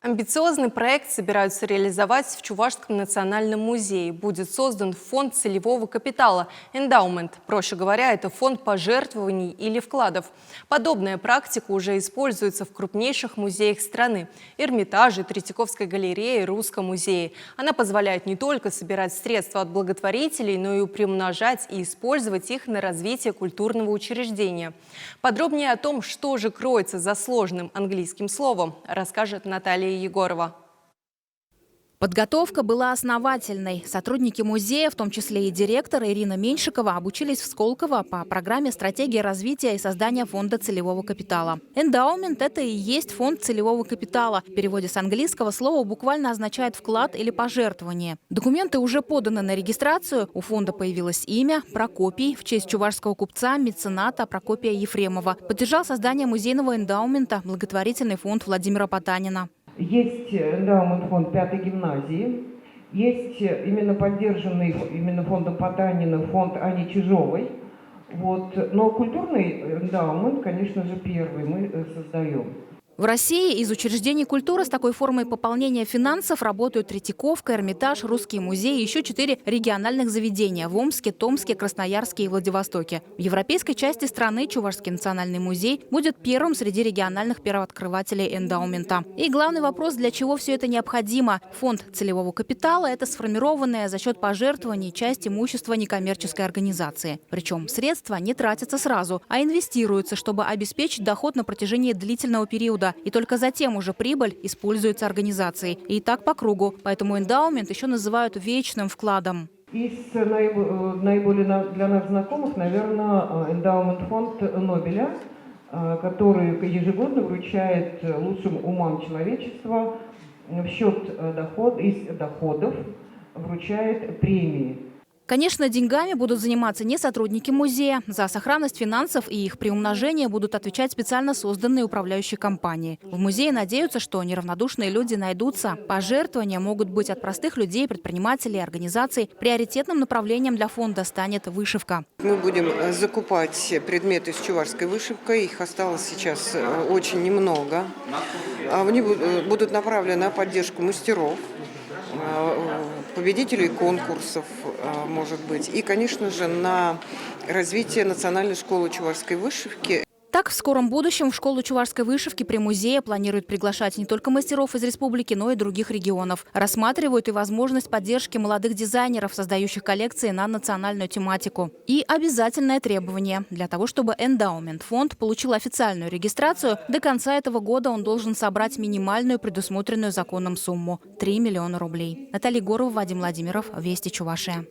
Амбициозный проект собираются реализовать в Чувашском национальном музее. Будет создан фонд целевого капитала, эндаумент. Проще говоря, это фонд пожертвований или вкладов. Подобная практика уже используется в крупнейших музеях страны – Эрмитаже, Третьяковской галерее, Русском музее. Она позволяет не только собирать средства от благотворителей, но и приумножать и использовать их на развитие культурного учреждения. Подробнее о том, что же кроется за сложным английским словом, расскажет Наталья Егорова. Подготовка была основательной. Сотрудники музея, в том числе и директор Ирина Меньшикова, обучились в Сколково по программе «Стратегия развития и создания фонда целевого капитала». Эндаумент – это и есть фонд целевого капитала. В переводе с английского слово буквально означает «вклад» или «пожертвование». Документы уже поданы на регистрацию. У фонда появилось имя – Прокопий, в честь чувашского купца, мецената Прокопия Ефремова. Поддержал создание музейного эндаумента благотворительный фонд Владимира Потанина. Есть эндаумент фонд 5-й гимназии, есть именно поддержанный именно фондом Потанина фонд Ани Чижовой. Но культурный эндаумент, конечно же, первый мы создаем. В России из учреждений культуры с такой формой пополнения финансов работают Третьяковка, Эрмитаж, Русский музей и еще 4 региональных заведения в Омске, Томске, Красноярске и Владивостоке. В европейской части страны Чувашский национальный музей будет первым среди региональных первооткрывателей эндаумента. И главный вопрос, для чего все это необходимо? Фонд целевого капитала – это сформированная за счет пожертвований часть имущества некоммерческой организации. Причем средства не тратятся сразу, а инвестируются, чтобы обеспечить доход на протяжении длительного периода. И только затем уже прибыль используется организацией. И так по кругу. Поэтому эндаумент еще называют вечным вкладом. Из наиболее для нас знакомых, наверное, эндаумент фонд Нобеля, который ежегодно вручает лучшим умам человечества в счет доходов вручает премии. Конечно, деньгами будут заниматься не сотрудники музея. За сохранность финансов и их приумножение будут отвечать специально созданные управляющие компании. В музее надеются, что неравнодушные люди найдутся. Пожертвования могут быть от простых людей, предпринимателей, организаций. Приоритетным направлением для фонда станет вышивка. Мы будем закупать предметы с чувашской вышивкой. Их осталось сейчас очень немного. Они будут направлены на поддержку мастеров, победителей конкурсов, может быть, и, конечно же, на развитие национальной школы чувашской вышивки. Так, в скором будущем в школу чувашской вышивки при музее планируют приглашать не только мастеров из республики, но и других регионов. Рассматривают и возможность поддержки молодых дизайнеров, создающих коллекции на национальную тематику. И обязательное требование. Для того, чтобы эндаумент фонд получил официальную регистрацию, до конца этого года он должен собрать минимальную предусмотренную законом сумму – 3 миллиона рублей. Наталья Егорова, Вадим Владимиров, Вести Чувашия.